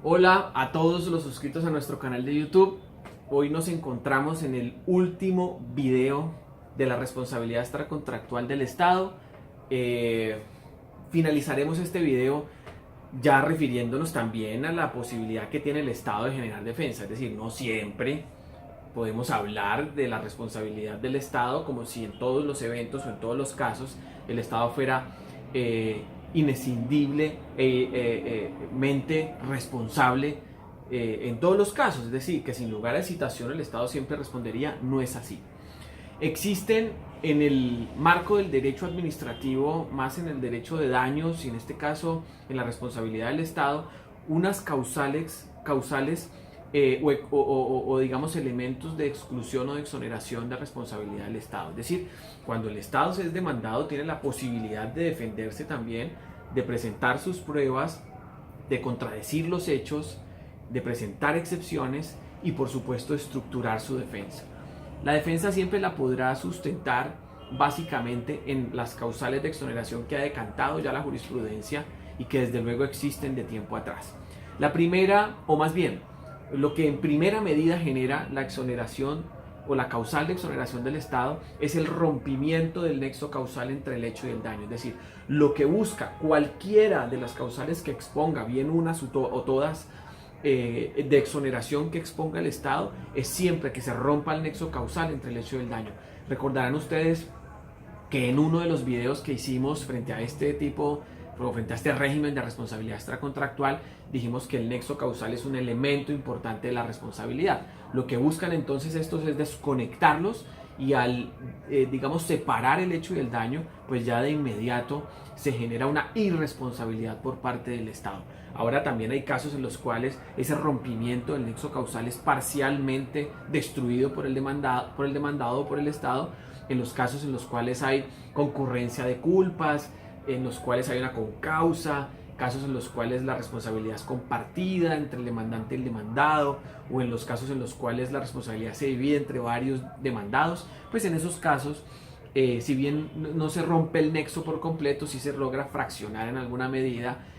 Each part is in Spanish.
Hola a todos los suscritos a nuestro canal de YouTube. Hoy nos encontramos en el último video de la responsabilidad extracontractual del Estado. Finalizaremos este video ya refiriéndonos también a la posibilidad que tiene el Estado de generar defensa. Es decir, no siempre podemos hablar de la responsabilidad del Estado como si en todos los eventos o en todos los casos el Estado fuera inescindiblemente responsable en todos los casos, es decir, que sin lugar a citación el Estado siempre respondería. No es así. Existen en el marco del derecho administrativo, más en el derecho de daños y en este caso en la responsabilidad del Estado, unas causales o digamos elementos de exclusión o de exoneración de responsabilidad del Estado. Es decir, cuando el Estado se es demandado tiene la posibilidad de defenderse también, de presentar sus pruebas, de contradecir los hechos, de presentar excepciones y por supuesto estructurar su defensa. La defensa siempre la podrá sustentar básicamente en las causales de exoneración que ha decantado ya la jurisprudencia y que desde luego existen de tiempo atrás. La primera, o más bien, lo que en primera medida genera la exoneración o la causal de exoneración del Estado es el rompimiento del nexo causal entre el hecho y el daño. Es decir, lo que busca cualquiera de las causales que exponga, bien unas o todas, de exoneración que exponga el Estado, es siempre que se rompa el nexo causal entre el hecho y el daño. Recordarán ustedes que en uno de los videos que hicimos frente a este régimen de responsabilidad extracontractual, dijimos que el nexo causal es un elemento importante de la responsabilidad. Lo que buscan entonces estos es desconectarlos y al, digamos, separar el hecho y el daño, pues ya de inmediato se genera una irresponsabilidad por parte del Estado. Ahora también hay casos en los cuales ese rompimiento del nexo causal es parcialmente destruido por el demandado o por el Estado, en los casos en los cuales hay concurrencia de culpas, en los cuales hay una concausa, casos en los cuales la responsabilidad es compartida entre el demandante y el demandado, o en los casos en los cuales la responsabilidad se divide entre varios demandados. Pues en esos casos, si bien no se rompe el nexo por completo, sí se logra fraccionar en alguna medida,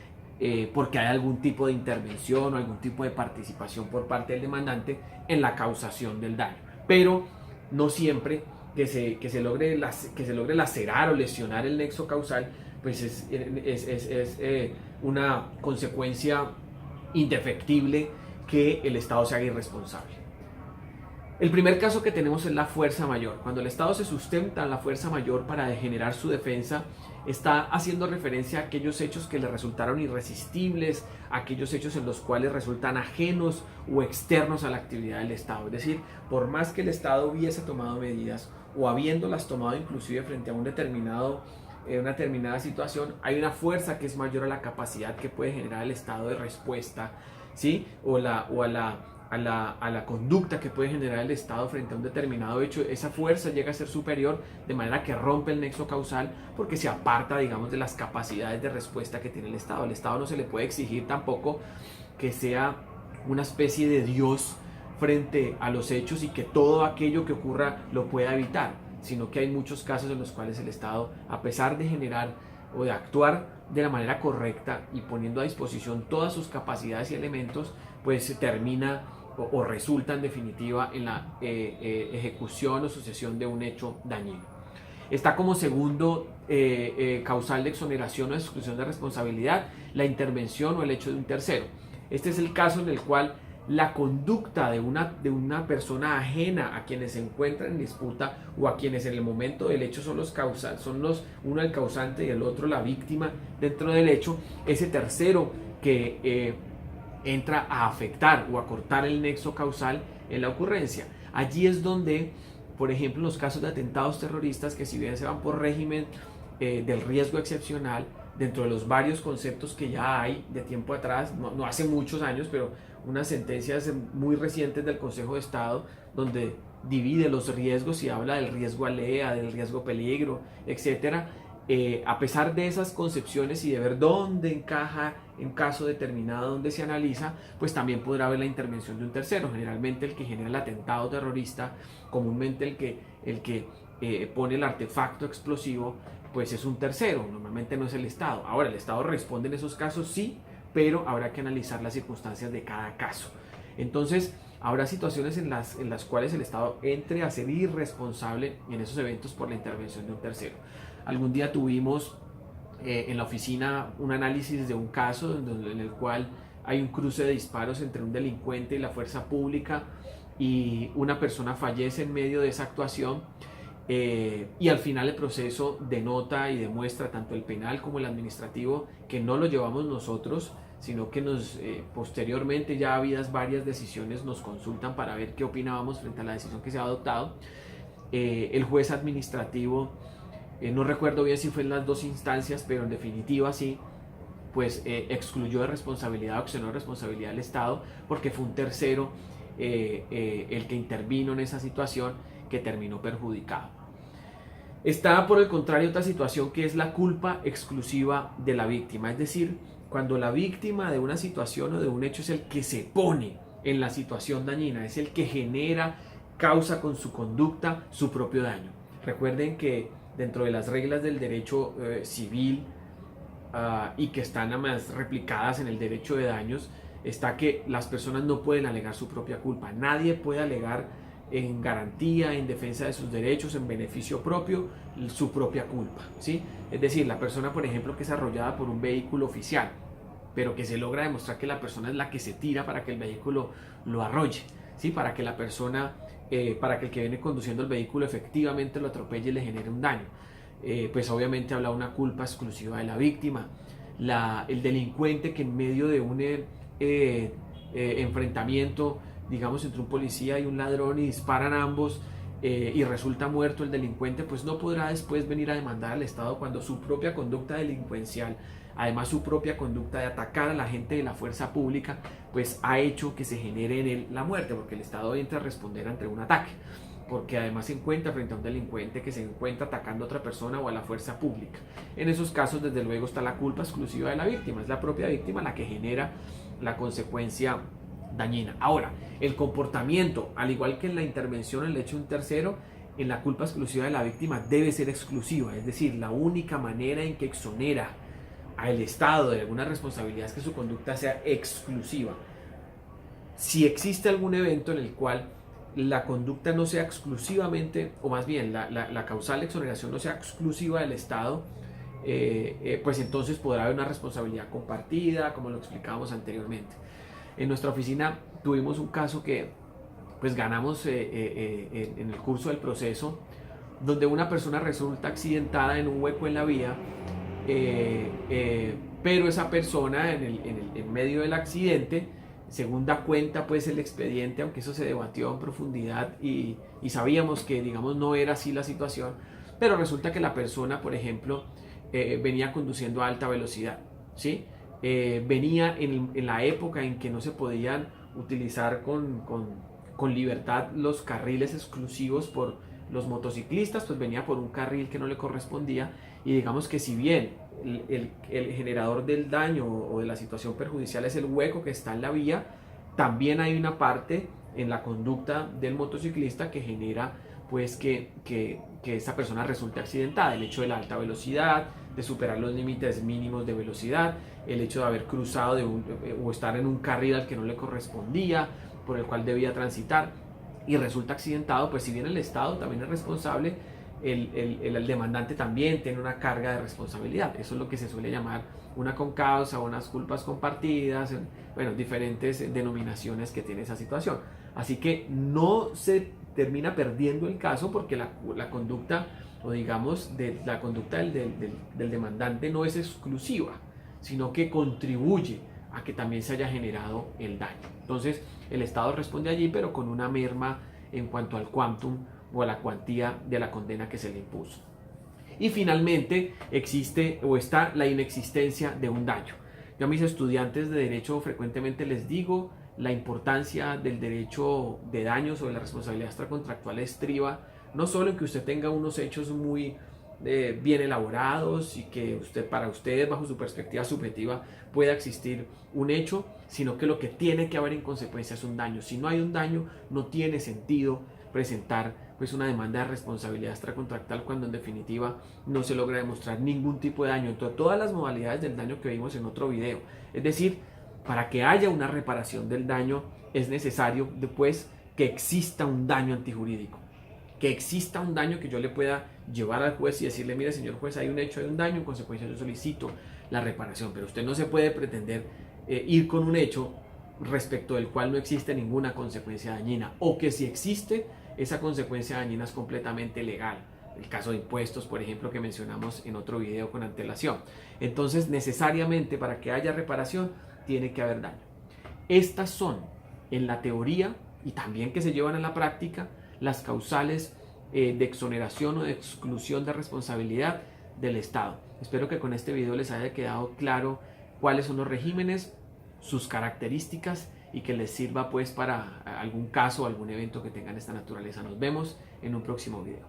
porque hay algún tipo de intervención o algún tipo de participación por parte del demandante en la causación del daño. Pero no siempre que se logre lacerar o lesionar el nexo causal, pues es una consecuencia indefectible que el Estado se haga irresponsable. El primer caso que tenemos es la fuerza mayor. Cuando el Estado se sustenta en la fuerza mayor para generar su defensa, está haciendo referencia a aquellos hechos que le resultaron irresistibles, aquellos hechos en los cuales resultan ajenos o externos a la actividad del Estado. Es decir, por más que el Estado hubiese tomado medidas o habiéndolas tomado inclusive frente a una determinada situación, hay una fuerza que es mayor a la capacidad que puede generar el Estado de respuesta, ¿sí? o a la conducta que puede generar el Estado frente a un determinado hecho. Esa fuerza llega a ser superior, de manera que rompe el nexo causal porque se aparta, digamos, de las capacidades de respuesta que tiene el Estado. Al Estado no se le puede exigir tampoco que sea una especie de Dios frente a los hechos y que todo aquello que ocurra lo pueda evitar, sino que hay muchos casos en los cuales el Estado, a pesar de generar o de actuar de la manera correcta y poniendo a disposición todas sus capacidades y elementos, pues se termina o resulta en definitiva en la ejecución o sucesión de un hecho dañino. Está como segundo causal de exoneración o exclusión de responsabilidad la intervención o el hecho de un tercero. Este es el caso en el cual la conducta de una persona ajena a quienes se encuentran en disputa o a quienes en el momento del hecho son uno el causante y el otro la víctima dentro del hecho, ese tercero que entra a afectar o a cortar el nexo causal en la ocurrencia. Allí es donde, por ejemplo, en los casos de atentados terroristas, que si bien se van por régimen del riesgo excepcional, dentro de los varios conceptos que ya hay de tiempo atrás, no hace muchos años, pero unas sentencias muy recientes del Consejo de Estado, donde divide los riesgos y habla del riesgo alea, del riesgo peligro, etc. A pesar de esas concepciones y de ver dónde encaja en caso determinado donde se analiza, pues también podrá haber la intervención de un tercero. Generalmente el que genera el atentado terrorista, comúnmente el que pone el artefacto explosivo, pues es un tercero, normalmente no es el Estado. Ahora, el Estado responde en esos casos, sí, pero habrá que analizar las circunstancias de cada caso. Entonces, habrá situaciones en las cuales el Estado entre a ser irresponsable en esos eventos por la intervención de un tercero. Algún día tuvimos en la oficina un análisis de un caso en el cual hay un cruce de disparos entre un delincuente y la fuerza pública y una persona fallece en medio de esa actuación. Y al final el proceso denota y demuestra, tanto el penal como el administrativo, que no lo llevamos nosotros, sino que posteriormente, ya habidas varias decisiones, nos consultan para ver qué opinábamos frente a la decisión que se ha adoptado. El juez administrativo, no recuerdo bien si fue en las dos instancias, pero en definitiva sí, pues excluyó de responsabilidad, accionó de responsabilidad del Estado, porque fue un tercero el que intervino en esa situación, que terminó perjudicado. Está por el contrario otra situación, que es la culpa exclusiva de la víctima, es decir, cuando la víctima de una situación o de un hecho es el que se pone en la situación dañina, es el que genera, causa con su conducta su propio daño. Recuerden que dentro de las reglas del derecho civil y que están además replicadas en el derecho de daños, está que las personas no pueden alegar su propia culpa. Nadie puede alegar en garantía, en defensa de sus derechos, en beneficio propio, su propia culpa, ¿sí? Es decir, la persona, por ejemplo, que es arrollada por un vehículo oficial, pero que se logra demostrar que la persona es la que se tira para que el vehículo lo arrolle, ¿sí? Para que la persona, para que el que viene conduciendo el vehículo efectivamente lo atropelle y le genere un daño. Pues obviamente habla de una culpa exclusiva de la víctima. El delincuente que en medio de un enfrentamiento, digamos, entre un policía y un ladrón, y disparan ambos y resulta muerto el delincuente, pues no podrá después venir a demandar al Estado cuando su propia conducta delincuencial, además su propia conducta de atacar a la gente de la fuerza pública, pues ha hecho que se genere en él la muerte, porque el Estado entra a responder ante un ataque, porque además se encuentra frente a un delincuente que se encuentra atacando a otra persona o a la fuerza pública. En esos casos, desde luego, está la culpa exclusiva de la víctima, es la propia víctima la que genera la consecuencia dañina. Ahora, el comportamiento, al igual que en la intervención, el hecho de un tercero, en la culpa exclusiva de la víctima debe ser exclusiva, es decir, la única manera en que exonera al Estado de alguna responsabilidad es que su conducta sea exclusiva. Si existe algún evento en el cual la conducta no sea exclusivamente, o más bien la causal de exoneración no sea exclusiva del Estado, pues entonces podrá haber una responsabilidad compartida, como lo explicábamos anteriormente. En nuestra oficina tuvimos un caso que pues ganamos en el curso del proceso, donde una persona resulta accidentada en un hueco en la vía, pero esa persona en medio del accidente, según da cuenta pues el expediente, aunque eso se debatió en profundidad y sabíamos que, digamos, no era así la situación, pero resulta que la persona, por ejemplo, venía conduciendo a alta velocidad, ¿sí? Venía en la época en que no se podían utilizar con libertad los carriles exclusivos por los motociclistas, pues venía por un carril que no le correspondía, y digamos que si bien el generador del daño o de la situación perjudicial es el hueco que está en la vía, también hay una parte en la conducta del motociclista que genera pues que esa persona resulte accidentada. El hecho de la alta velocidad, de superar los límites mínimos de velocidad, el hecho de haber cruzado o estar en un carril al que no le correspondía, por el cual debía transitar, y resulta accidentado, pues si bien el Estado también es responsable, el demandante también tiene una carga de responsabilidad. Eso es lo que se suele llamar una concausa o unas culpas compartidas, bueno, diferentes denominaciones que tiene esa situación. Así que no se termina perdiendo el caso porque la conducta, o digamos, la conducta del demandante no es exclusiva, sino que contribuye a que también se haya generado el daño. Entonces, el Estado responde allí, pero con una merma en cuanto al quantum o a la cuantía de la condena que se le impuso. Y finalmente existe o está la inexistencia de un daño. Yo a mis estudiantes de derecho frecuentemente les digo, la importancia del derecho de daños o de la responsabilidad extracontractual estriba no solo en que usted tenga unos hechos muy bien elaborados y que para ustedes, bajo su perspectiva subjetiva, pueda existir un hecho, sino que lo que tiene que haber en consecuencia es un daño. Si no hay un daño, no tiene sentido presentar pues una demanda de responsabilidad extracontractual cuando en definitiva no se logra demostrar ningún tipo de daño. Entonces, todas las modalidades del daño que vimos en otro video. Es decir, para que haya una reparación del daño es necesario después que exista un daño antijurídico, que exista un daño que yo le pueda llevar al juez y decirle, mire señor juez, hay un hecho, hay un daño, en consecuencia yo solicito la reparación. Pero usted no se puede pretender ir con un hecho respecto del cual no existe ninguna consecuencia dañina, o que si existe, esa consecuencia dañina es completamente legal. El caso de impuestos, por ejemplo, que mencionamos en otro video con antelación. Entonces, necesariamente para que haya reparación, tiene que haber daño. Estas son, en la teoría y también que se llevan a la práctica, las causales de exoneración o de exclusión de responsabilidad del Estado. Espero que con este video les haya quedado claro cuáles son los regímenes, sus características y que les sirva pues para algún caso o algún evento que tengan esta naturaleza. Nos vemos en un próximo video.